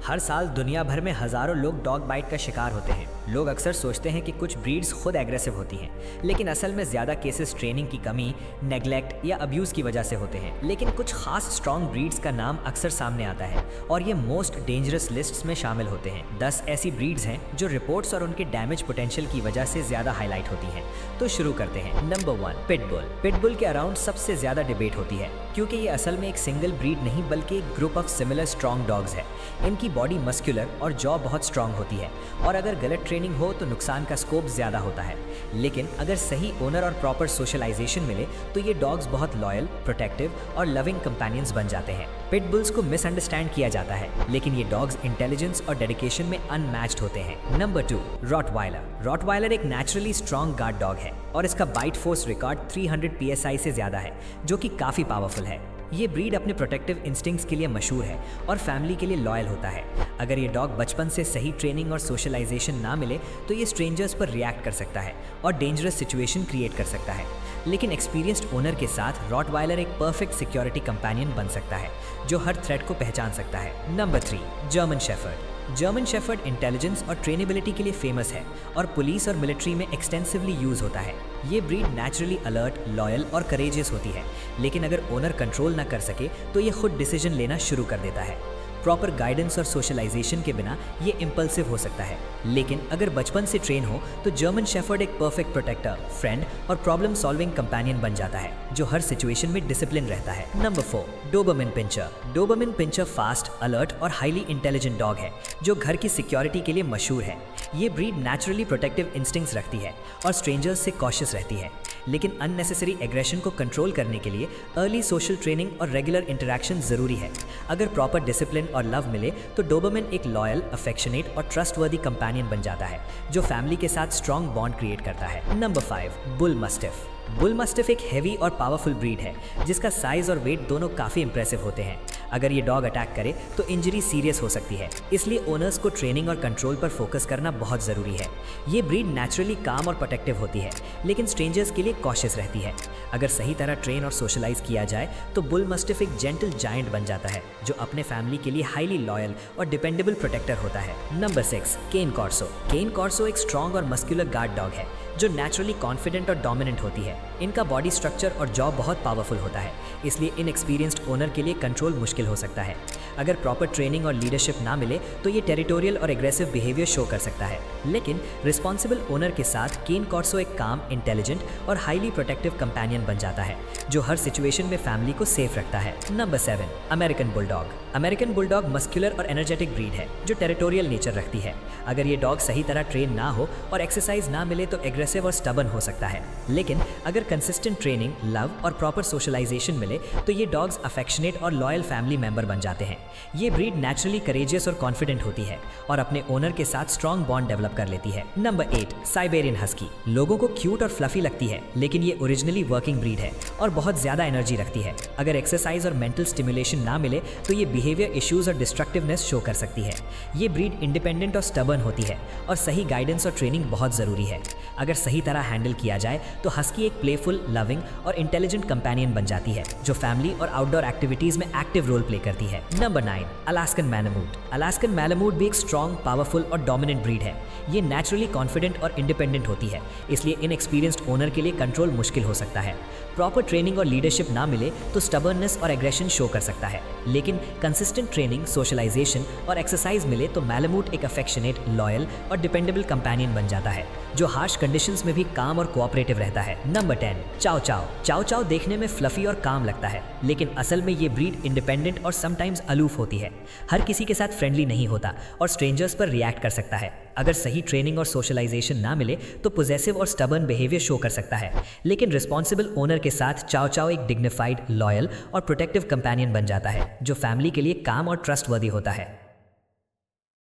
हर साल दुनिया भर में हजारों लोग डॉग बाइट का शिकार होते हैं। लोग अक्सर सोचते हैं कि कुछ ब्रीड्स खुद एग्रेसिव होती हैं, लेकिन असल में ज़्यादा केसेस ट्रेनिंग की कमी, नेग्लेक्ट या अब्यूज़ की वजह से होते हैं। लेकिन कुछ खास स्ट्रॉन्ग ब्रीड्स का नाम अक्सर सामने आता है और ये मोस्ट डेंजरस लिस्ट्स में शामिल होते हैं। 10 ऐसी ब्रीड्स हैं जो रिपोर्ट्स और उनके डैमेज पोटेंशियल की वजह से ज़्यादा हाईलाइट होती हैं। तो शुरू करते हैं। Number 1, pitbull. पिटबुल के अराउंड सबसे ज़्यादा डिबेट होती है क्योंकि ये असल में एक सिंगल ब्रीड नहीं बल्कि एक group of similar strong dogs है। इनकी बॉडी मस्कुलर और जॉ बहुत स्ट्रांग होती है और अगर गलत ट्रेनिंग हो तो नुकसान का स्कोप ज़्यादा होता है। लेकिन अगर सही ओनर और प्रॉपर सोशलाइजेशन मिले तो ये डॉग्स बहुत लॉयल, प्रोटेक्टिव और लविंग कंपेनियंस बन जाते हैं। पिटबुल्स को मिसअंडरस्टैंड किया जाता है, लेकिन ये डॉग्स इंटेलिजेंस और डेडिकेशन में अनमैच्ड होते हैं। Number 2, Rottweiler. रॉटवाइलर एक नेचुरली स्ट्रॉन्ग गार्ड डॉग है और इसका बाइट फोर्स रिकॉर्ड 300 PSI से ज़्यादा है, जो कि काफ़ी पावरफुल है। ये ब्रीड अपने प्रोटेक्टिव इंस्टिंक्ट्स के लिए मशहूर है और फैमिली के लिए लॉयल होता है। अगर ये डॉग बचपन से सही ट्रेनिंग और सोशलाइजेशन ना मिले तो ये स्ट्रेंजर्स पर रिएक्ट कर सकता है और डेंजरस सिचुएशन क्रिएट कर सकता है। लेकिन एक्सपीरियंस्ड ओनर के साथ रॉटवाइलर एक परफेक्ट सिक्योरिटी कंपेनियन बन सकता है जो हर थ्रेट को पहचान सकता है। Number 3, German shepherd. German shepherd intelligence और ट्रेनेबिलिटी के लिए फेमस है और पुलिस और मिलिट्री में एक्सटेंसिवली यूज होता है। ये ब्रीड नेचुरली अलर्ट, लॉयल और करेजियस होती है, लेकिन अगर ओनर कंट्रोल ना कर सके तो ये खुद डिसीजन लेना शुरू कर देता है। प्रॉपर गाइडेंस और सोशलाइजेशन के बिना ये इम्पल्सिव हो सकता है, लेकिन अगर बचपन से ट्रेन हो तो जर्मन शेफर्ड एक परफेक्ट प्रोटेक्टर, फ्रेंड और प्रॉब्लम सॉल्विंग कंपेनियन बन जाता है जो हर सिचुएशन में डिसिप्लिन रहता है। Number 4, Dobermann pinscher. Dobermann pinscher fast, alert और हाईली इंटेलिजेंट डॉग है जो घर की सिक्योरिटी के लिए मशहूर है। ये ब्रीड नेचुरली प्रोटेक्टिव इंस्टिंक्ट्स रखती है और स्ट्रेंजर्स से कॉशियस रहती है, लेकिन अननेसेसरी एग्रेशन को कंट्रोल करने के लिए अर्ली सोशल ट्रेनिंग और रेगुलर इंटरेक्शन जरूरी है। अगर प्रॉपर डिसिप्लिन और लव मिले तो डोबरमैन एक लॉयल, अफेक्शनेट और ट्रस्टवर्दी कंपेनियन बन जाता है जो फैमिली के साथ स्ट्रॉन्ग बॉन्ड क्रिएट करता है। Number 5, bull mastiff. Bull mastiff एक हैवी और पावरफुल ब्रीड है जिसका साइज और वेट दोनों काफ़ी इंप्रेसिव होते हैं। अगर ये डॉग अटैक करे तो इंजरी सीरियस हो सकती है, इसलिए ओनर्स को ट्रेनिंग और कंट्रोल पर फोकस करना बहुत ज़रूरी है। ये ब्रीड नेचुरली काम और प्रोटेक्टिव होती है, लेकिन स्ट्रेंजर्स के लिए कॉशियस रहती है। अगर सही तरह ट्रेन और सोशलाइज किया जाए तो बुल मस्टिफ एक जेंटल जायंट बन जाता है जो अपने फैमिली के लिए हाईली लॉयल और डिपेंडेबल प्रोटेक्टर होता है। नंबर 6, केन कॉर्सो। केन कॉर्सो एक स्ट्रॉन्ग और मस्कुलर गार्ड डॉग है जो नेचुरली कॉन्फिडेंट और डोमिनेंट होती है। इनका बॉडी स्ट्रक्चर और जॉ बहुत पावरफुल होता है, इसलिए इनएक्सपीरियंस्ड ओनर के लिए कंट्रोल मुश्किल हो सकता है। अगर प्रॉपर ट्रेनिंग और लीडरशिप ना मिले तो ये टेरिटोरियल और एग्रेसिव बिहेवियर शो कर सकता है। लेकिन रिस्पॉन्सिबल ओनर के साथ केन कॉर्सो एक काम, इंटेलिजेंट और हाईली प्रोटेक्टिव कंपेनियन बन जाता है जो हर सिचुएशन में फैमिली को सेफ रखता है। Number 7, American bulldog. American bulldog muscular और एनर्जेटिक ब्रीड है जो टेरिटोरियल नेचर रखती है। अगर ये डॉग सही तरह ट्रेन ना हो और एक्सरसाइज ना मिले तो एग्रेसिव और स्टबर्न हो सकता है, लेकिन अगर कंसिस्टेंट ट्रेनिंग, लव और प्रॉपर सोशलाइजेशन मिले तो ये डॉग्स अफेक्शनेट और लॉयल फैमिली मेंबर बन जाते हैं। ये ब्रीड नेचुरली करेजियस और कॉन्फिडेंट होती है और अपने ओनर के साथ स्ट्रॉन्ग बॉन्ड डेवलप कर लेती है। Number 8, Siberian husky. लोगों को क्यूट और फ्लफी लगती है, लेकिन ये ओरिजिनली वर्किंग ब्रीड है और बहुत ज्यादा एनर्जी रखती है। अगर एक्सरसाइज और मेंटल स्टिमुलेशन ना मिले तो ये बिहेवियर इश्यूज और डिस्ट्रक्टिवनेस शो कर सकती है। ये ब्रीड इंडिपेंडेंट और स्टबर्न होती है और सही गाइडेंस और ट्रेनिंग बहुत जरूरी है। अगर सही तरह हैंडल किया जाए तो हस्की एक प्लेफुल, लविंग और इंटेलिजेंट कंपेनियन बन जाती है जो फैमिली और आउटडोर एक्टिविटीज में एक्टिव रोल प्ले करती है। Number 9, Alaskan malamute. Alaskan malamute भी एक स्ट्रॉन्ग, पावरफुल और डोमिनेंट ब्रीड है। ये नेचुरली कॉन्फिडेंट और इंडिपेंडेंट होती है, इसलिए इनएक्सपीरियंस्ड ओनर के लिए कंट्रोल मुश्किल हो सकता है। प्रॉपर ट्रेनिंग और लीडरशिप ना मिले तो स्टबर्ननेस और एग्रेशन शो कर सकता है, लेकिन कंसिस्टेंट ट्रेनिंग, सोशलाइजेशन और एक्सरसाइज मिले तो मैलामूट एक अफेक्शनेट, लॉयल और डिपेंडेबल कंपेनियन बन जाता है जो हार्श कंडीशंस में भी काम और कोऑपरेटिव रहता है। नंबर 10, चाओ चाओ। चाओ चाओ देखने में फ्लफी और काम लगता है, लेकिन असल में ये ब्रीड इंडिपेंडेंट और समटाइम्स अलूफ होती है। हर किसी के साथ फ्रेंडली नहीं होता और स्ट्रेंजर्स पर रिएक्ट कर सकता है। अगर सही ट्रेनिंग और सोशलाइजेशन ना मिले तो पॉजेसिव और स्टबर्न बिहेवियर शो कर सकता है, लेकिन रिस्पॉन्सिबल ओनर के साथ चाओ चाओ एक डिग्निफाइड, लॉयल और प्रोटेक्टिव कंपेनियन बन जाता है जो फैमिली के लिए काम और ट्रस्टवर्दी होता है।